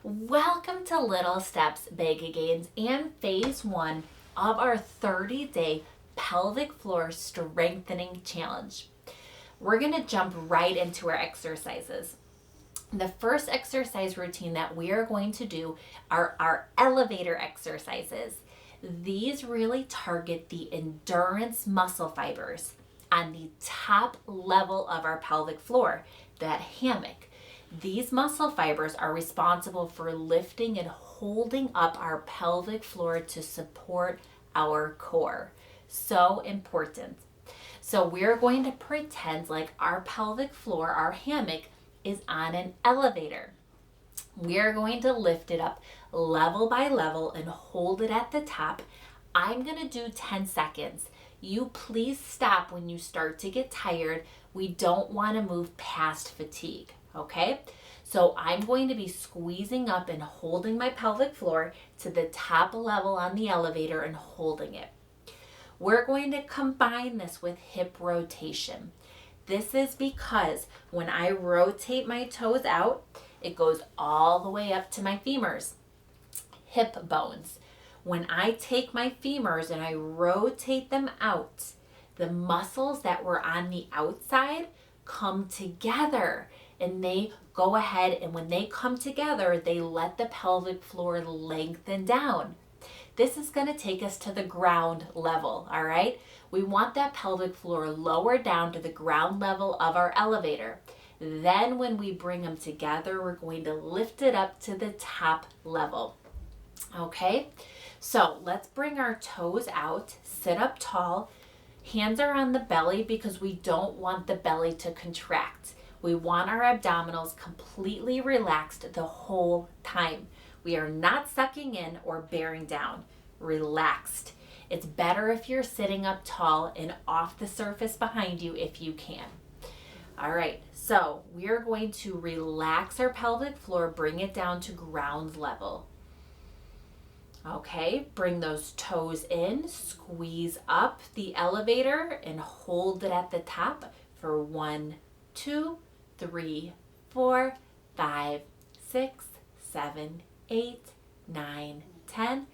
Welcome to Lsteps.Bgains and phase 1 of our 30-day pelvic floor strengthening challenge. We're going to jump right into our exercises. The first exercise routine that we are going to do are our elevator exercises. These really target the endurance muscle fibers on the top level of our pelvic floor, that hammock. These muscle fibers are responsible for lifting and holding up our pelvic floor to support our core. So important. So we're going to pretend like our pelvic floor, our hammock, is on an elevator. We are going to lift it up level by level and hold it at the top. I'm going to do 10 seconds. You please stop when you start to get tired. We don't want to move past fatigue, okay? So I'm going to be squeezing up and holding my pelvic floor to the top level on the elevator and holding it. We're going to combine this with hip rotation. This is because when I rotate my toes out, it goes all the way up to my femurs, hip bones. When I take my femurs and I rotate them out, the muscles that were on the outside come together and they go ahead, and when they come together, they let the pelvic floor lengthen down. This is going to take us to the ground level, all right? We want that pelvic floor lower down to the ground level of our elevator. Then when we bring them together, we're going to lift it up to the top level, okay? So let's bring our toes out, sit up tall. Hands are on the belly because we don't want the belly to contract. We want our abdominals completely relaxed the whole time. We are not sucking in or bearing down. Relaxed. It's better if you're sitting up tall and off the surface behind you if you can. All right, so we are going to relax our pelvic floor, bring it down to ground level. Okay, bring those toes in, squeeze up the elevator and hold it at the top for 1, 2, 3, 4, 5, 6, 7, 8, 9, 10.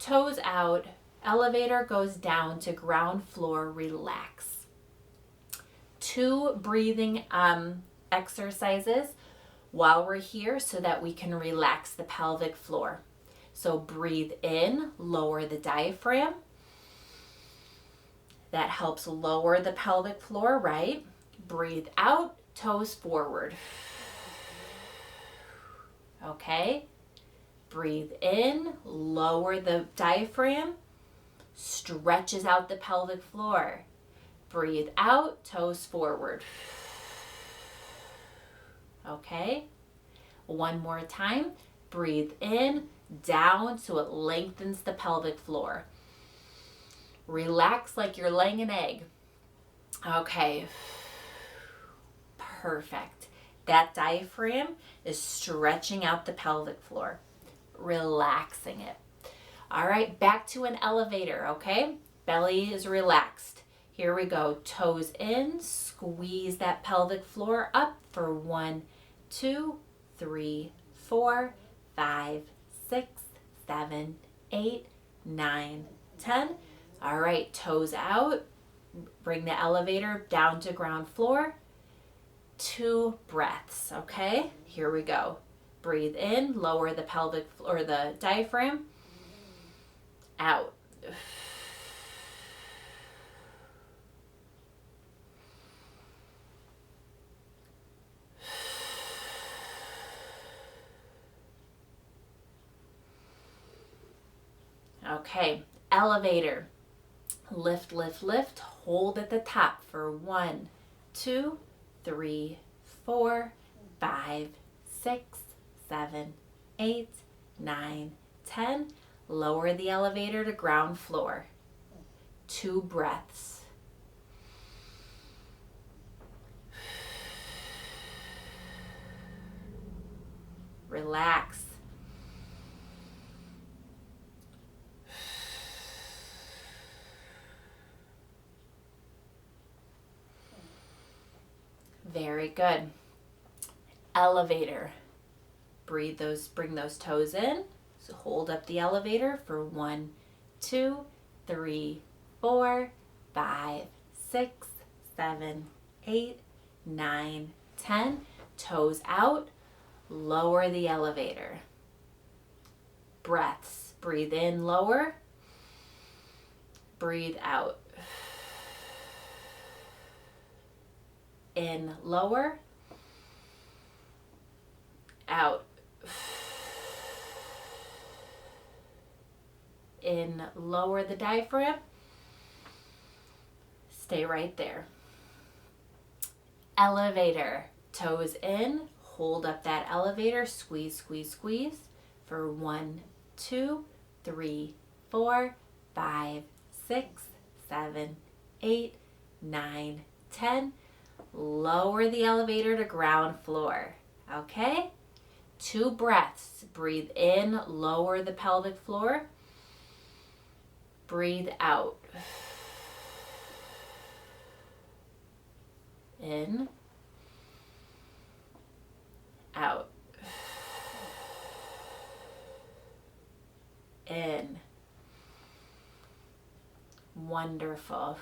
Toes out, elevator goes down to ground floor, relax. 2 breathing exercises while we're here so that we can relax the pelvic floor. So breathe in, lower the diaphragm. That helps lower the pelvic floor, right? Breathe out, toes forward. Okay? Breathe in, lower the diaphragm, stretches out the pelvic floor. Breathe out, toes forward. Okay? One more time. Breathe in, down so it lengthens the pelvic floor. Relax like you're laying an egg. Okay. Perfect. That diaphragm is stretching out the pelvic floor, relaxing it. All right, back to an elevator, okay? Belly is relaxed. Here we go. Toes in, squeeze that pelvic floor up for 1, 2, 3, 4, 5, 6, 7, 8, 9, 10. All right, toes out. Bring the elevator down to ground floor. 2 breaths, okay? Here we go. Breathe in, lower the pelvic or the diaphragm. Out. Okay, elevator. Lift, lift, lift. Hold at the top for 1, 2, 3, 4, 5, 6, 7, 8, 9, 10. Lower the elevator to ground floor. 2 breaths. Relax. Very good. Elevator. bring those toes in. So hold up the elevator for 1, 2, 3, 4, 5, 6, 7, 8, 9, 10. Toes out. Lower the elevator. Breaths. Breathe in, lower. Breathe out. In, lower. Out. In, lower the diaphragm. Stay right there. Elevator. Toes in. Hold up that elevator. Squeeze, squeeze, squeeze for 1, 2, 3, 4, 5, 6, 7, 8, 9, 10. Lower the elevator to ground floor. Okay? 2 breaths. Breathe in, lower the pelvic floor. Breathe out. In. Out. In. Wonderful.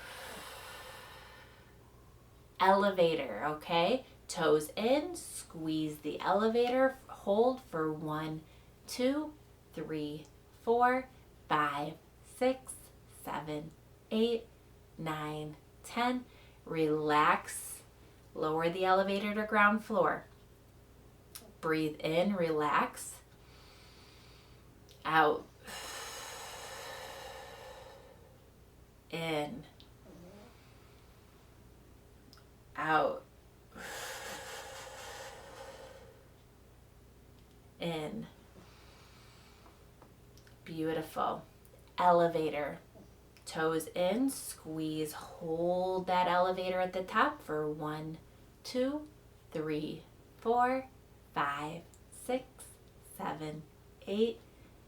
Elevator, okay? Toes in, squeeze the elevator, hold for 1, 2, 3, 4, 5, 6, 7, 8, 9, 10. Relax. Lower the elevator to ground floor. Breathe in, relax. Out. In. Out. In. Beautiful. Elevator. Toes in, squeeze, hold that elevator at the top for 1, 2, 3, 4, 5, 6, 7, 8,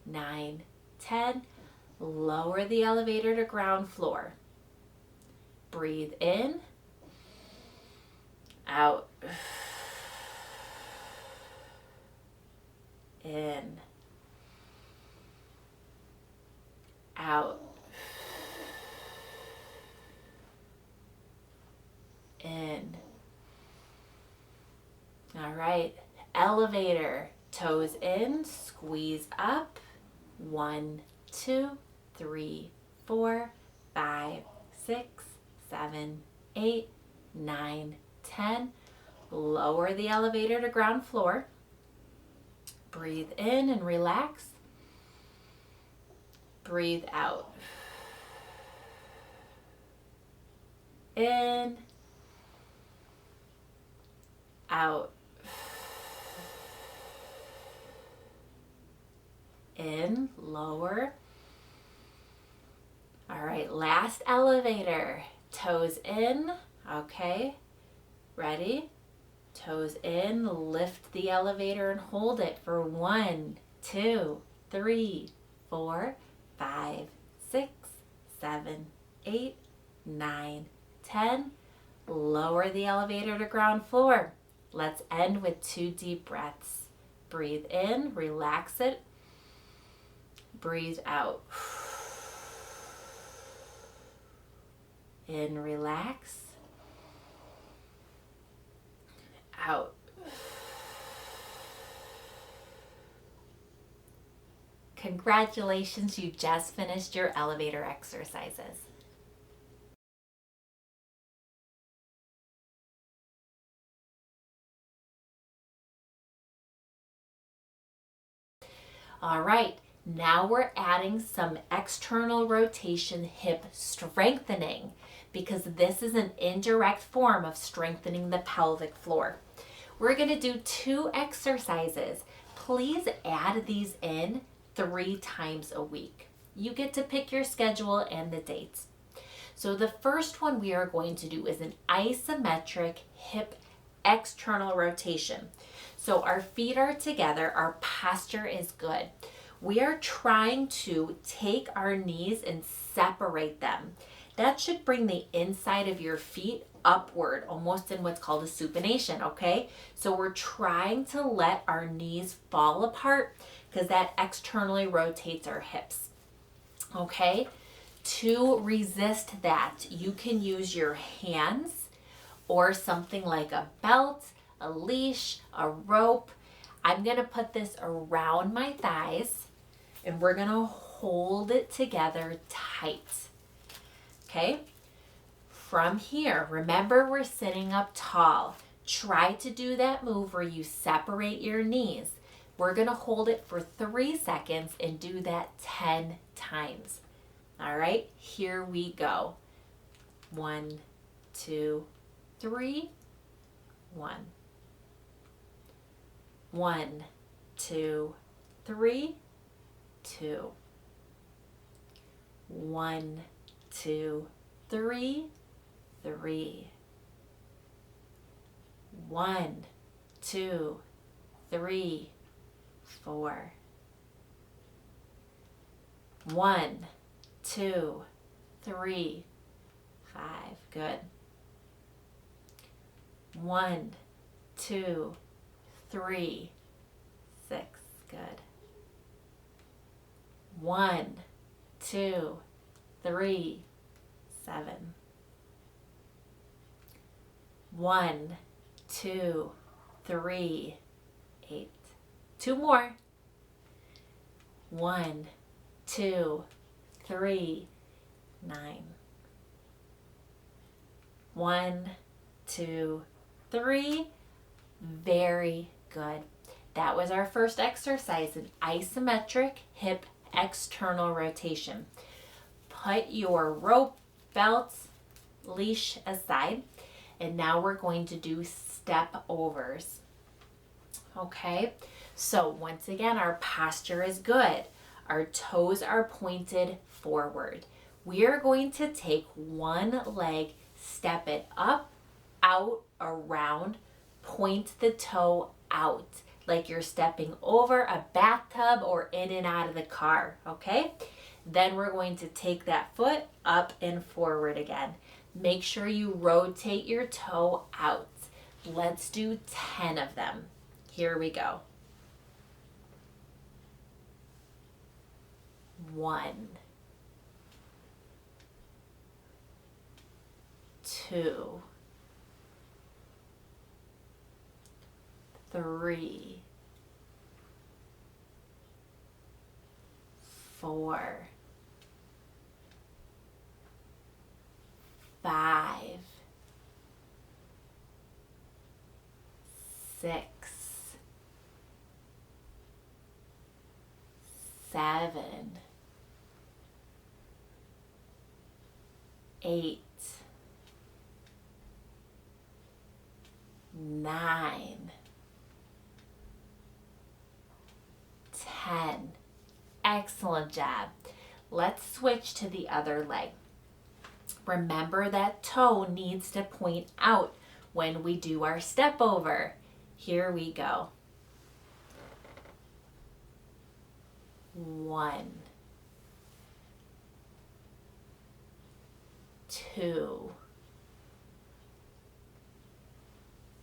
9, 10. Lower the elevator to ground floor. Breathe in. Out. In. Out. In. All right. Elevator. Toes in, squeeze up. 1, 2, 3, 4, 5, 6, 7, 8, 9, 10. Lower the elevator to ground floor. Breathe in and relax. Breathe out. In. Out. In, lower. All right, last elevator. Toes in, okay. Ready? Toes in, lift the elevator and hold it for 1, 2, 3, 4, 5, 6, 7, 8, 9, 10. Lower the elevator to ground floor. Let's end with 2 deep breaths. Breathe in, relax it. Breathe out. In, relax. Out. Congratulations, you just finished your elevator exercises. All right, now we're adding some external rotation hip strengthening because this is an indirect form of strengthening the pelvic floor. We're going to do 2 exercises. Please add these in 3 times a week. You get to pick your schedule and the dates. So the first one we are going to do is an isometric hip external rotation. So our feet are together, our posture is good. We are trying to take our knees and separate them. That should bring the inside of your feet upward, almost in what's called a supination, okay? So we're trying to let our knees fall apart because that externally rotates our hips, okay? To resist that, you can use your hands or something like a belt, a leash, a rope. I'm gonna put this around my thighs and we're gonna hold it together tight, okay? From here, remember we're sitting up tall. Try to do that move where you separate your knees. We're gonna hold it for 3 seconds and do that 10 times. All right, here we go. 1, 2, 3, 1. 1, 2, 3, 2. 1, 2, 3, 3. 1, 2, 3, 4. 1, 2, 3, 5. Good. 1, 2, 3, 6. Good. 1, 2, 3, 7. 1, 2, 3, 8. 2 more. 1, 2, 3, 9. 1, 2, 3. Very good. That was our first exercise, an isometric hip external rotation. Put your rope, belt, leash aside, and now we're going to do step overs. Okay, so once again, our posture is good. Our toes are pointed forward. We are going to take one leg, step it up, out, around, point the toe out like you're stepping over a bathtub or in and out of the car, okay? Then we're going to take that foot up and forward again. Make sure you rotate your toe out. Let's do 10 of them. Here we go. 1, 2, 3, 4, 5, 6, 7, 8, 9, 10. Excellent job. Let's switch to the other leg. Remember that toe needs to point out when we do our step over. Here we go. 1, 2,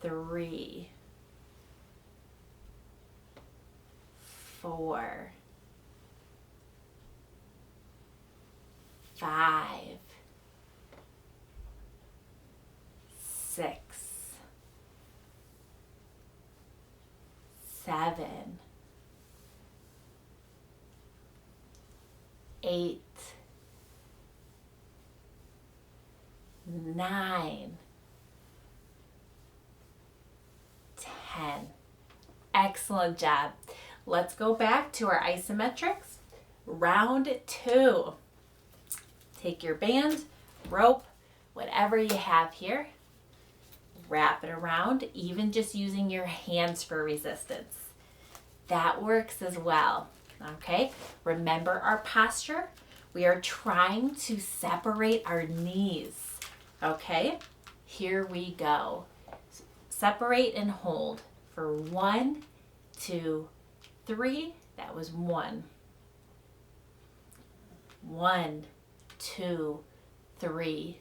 3, 4, 5, 6, 7, 8, 9, 10. Excellent job. Let's go back to our isometrics. Round 2. Take your band, rope, whatever you have here. Wrap it around, even just using your hands for resistance. That works as well. Okay, remember our posture. We are trying to separate our knees. Okay, here we go. Separate and hold for 1, 2, 3. That was 1. 1, 2, 3,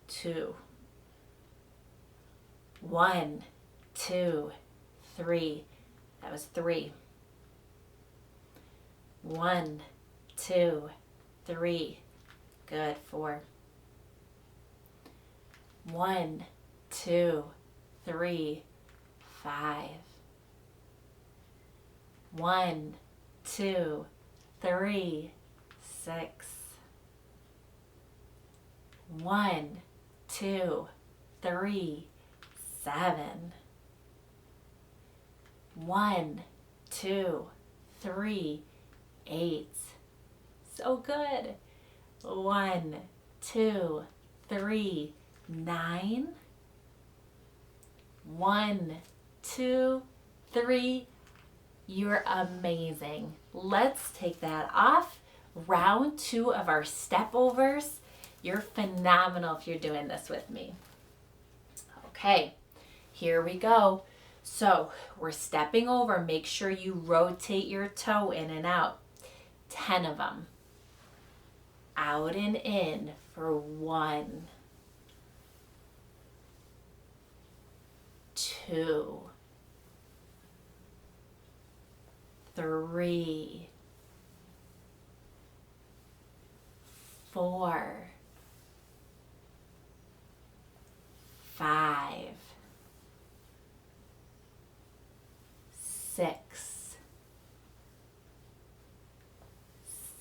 2. 1, 2, 3. That was 3. 1, 2, 3. Good. 4. 1, 2, 3, 5. 1, 2, 3, 6. 1, 2, 3, 7. 1, 2, 3, 8. So good. 1, 2, 3, 9. 1, 2, 3. You're amazing. Let's take that off. Round 2 of our step overs. You're phenomenal if you're doing this with me. Okay, here we go. So we're stepping over. Make sure you rotate your toe in and out. 10 of them. Out and in for 1, 2, 3, 4, 5, 6,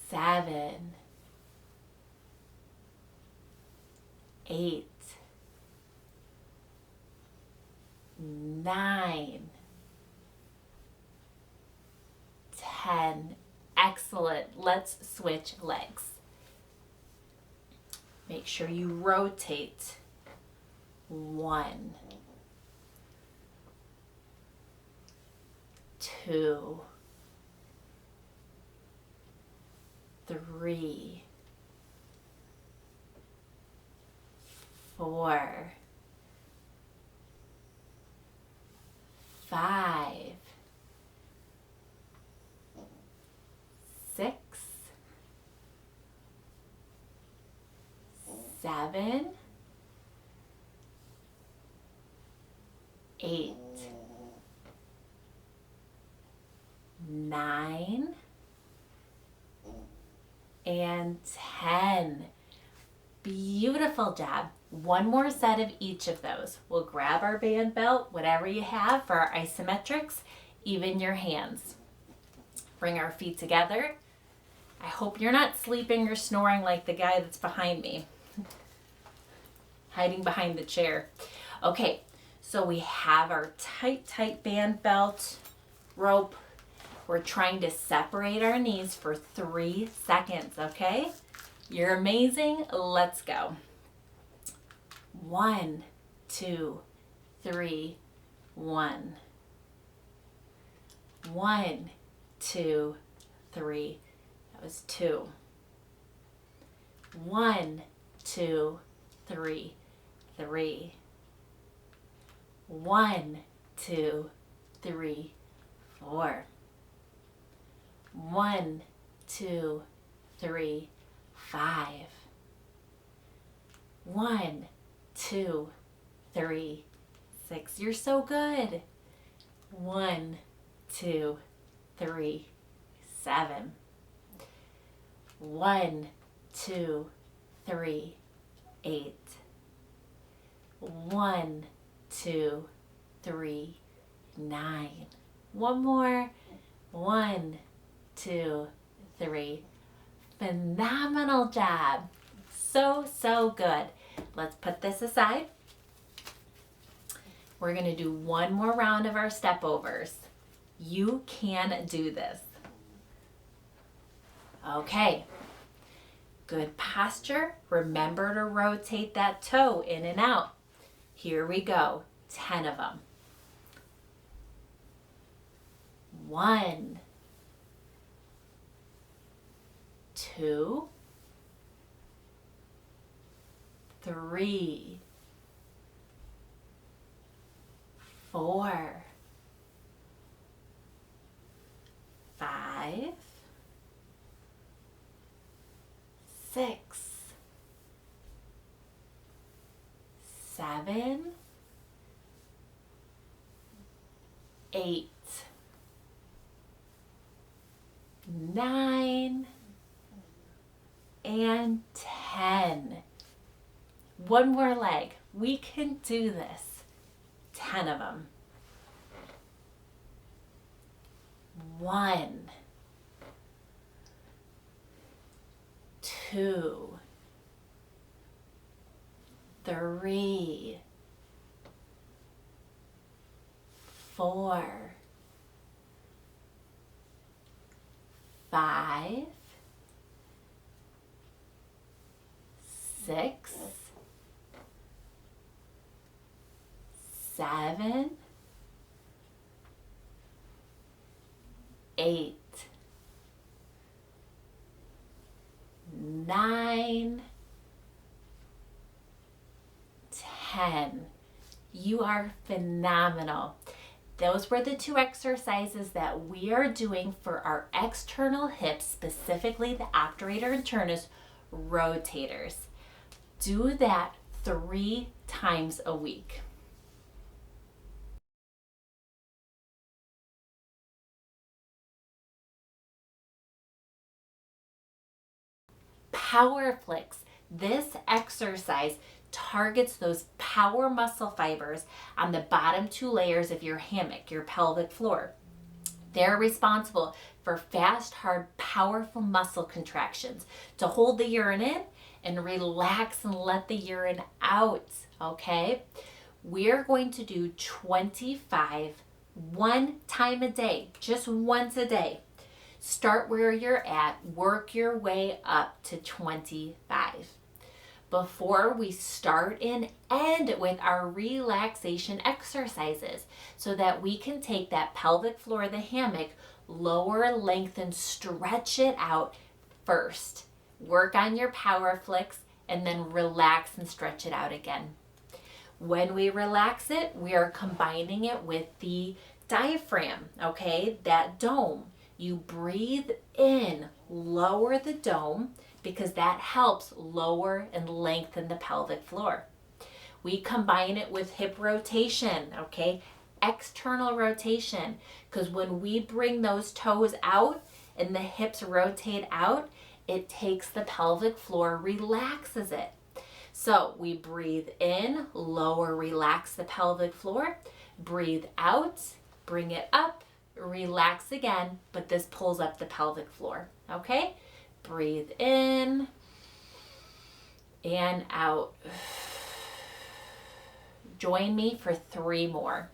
7, 8, 9, 10. Excellent. Let's switch legs. Make sure you rotate. 1, 2, 3, 4, 5, 6, 7, 8, 9, and 10. Beautiful job. One more set of each of those. We'll grab our band belt, whatever you have for our isometrics, even your hands. Bring our feet together. I hope you're not sleeping or snoring like the guy that's behind me, hiding behind the chair. Okay, so we have our tight band belt rope. We're trying to separate our knees for 3 seconds, okay? You're amazing. Let's go. 1, 2, 3, 1. 1, 2, 3. That was 2. 1, 2, 3, 3. 1, 2, 3, 4. 1, 2, 3, 5. 1, 2, 3, 6. You're so good. 1, 2, 3, 7. 1, 2, 3, 8. 1, 2, 3, 9. One more. 1, 2, 3. Phenomenal job. So good. Let's put this aside. We're going to do one more round of our step overs. You can do this. Okay. Good posture. Remember to rotate that toe in and out. Here we go. 10 of them. 1, 2, 3, 4, 5, 6, 7, 8, 9, and 10. One more leg. We can do this. 10 of them. 1, 2, 3, 4, 5, 6, 7, 8, 9, 10. You are phenomenal. Those were the 2 exercises that we are doing for our external hips, specifically the obturator and turnus rotators. Do that 3 times a week. Power flicks. This exercise targets those power muscle fibers on the bottom 2 layers of your hammock, your pelvic floor. They're responsible for fast, hard, powerful muscle contractions to hold the urine in and relax and let the urine out, okay? We're going to do 25 one time a day, just once a day. Start where you're at, work your way up to 25. Before we start and end with our relaxation exercises so that we can take that pelvic floor of the hammock, lower, lengthen, stretch it out first. Work on your power flicks and then relax and stretch it out again. When we relax it, we are combining it with the diaphragm, okay? That dome. You breathe in, lower the dome, because that helps lower and lengthen the pelvic floor. We combine it with hip rotation, okay? External rotation, because when we bring those toes out and the hips rotate out, it takes the pelvic floor, relaxes it. So we breathe in, lower, relax the pelvic floor. Breathe out, bring it up, relax again, but this pulls up the pelvic floor, okay? Breathe in and out. Join me for 3 more.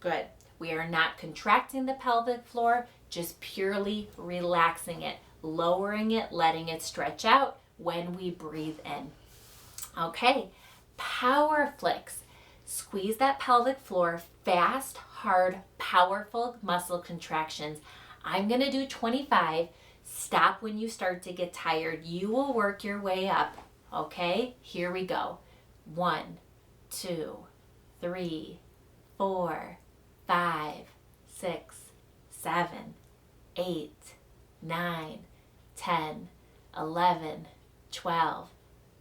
Good. We are not contracting the pelvic floor, just purely relaxing it, lowering it, letting it stretch out when we breathe in. Okay, power flicks. Squeeze that pelvic floor, fast, hard, powerful muscle contractions. I'm going to do 25. Stop when you start to get tired. You will work your way up. Okay, here we go. 1, 2, 3, 4, 5, 6, 7, 8, 9, 10, 11, 12,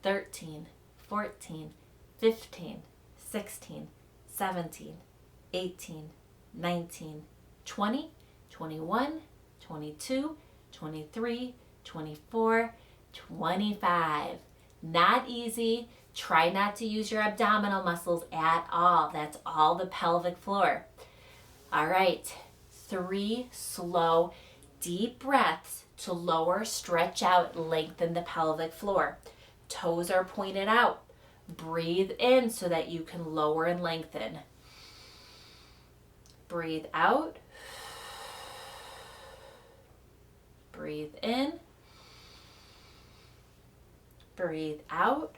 13, 14, 15, 16, 17, 18, 19, 20, 21, 22, 23, 24, 25. Not easy. Try not to use your abdominal muscles at all. That's all the pelvic floor. All right, 3 slow, deep breaths to lower, stretch out, lengthen the pelvic floor. Toes are pointed out. Breathe in so that you can lower and lengthen. Breathe out. Breathe in. Breathe out.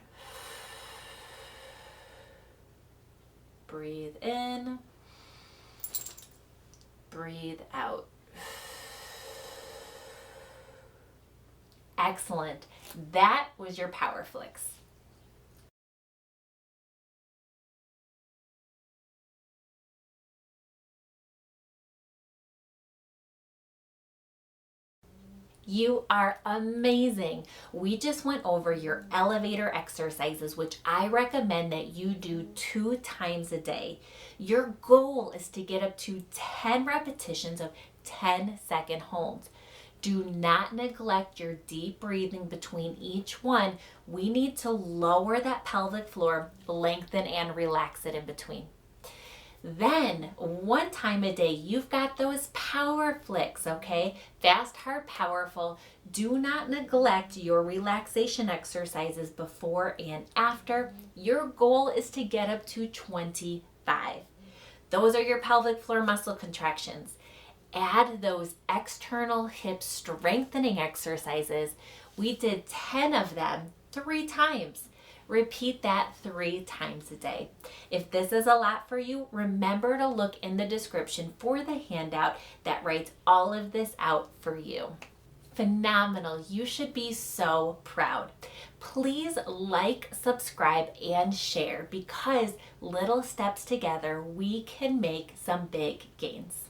Breathe in. Breathe out. Excellent. That was your power flicks. You are amazing. We just went over your elevator exercises, which I recommend that you do 2 times a day. Your goal is to get up to 10 repetitions of 10-second holds. Do not neglect your deep breathing between each one. We need to lower that pelvic floor, lengthen and relax it in between. Then 1 time a day, you've got those power flicks, okay? Fast, hard, powerful. Do not neglect your relaxation exercises before and after. Your goal is to get up to 25. Those are your pelvic floor muscle contractions. Add those external hip strengthening exercises. We did 10 of them 3 times. Repeat that 3 times a day. If this is a lot for you, remember to look in the description for the handout that writes all of this out for you. Phenomenal. You should be so proud. Please like, subscribe, and share because little steps together, we can make some big gains.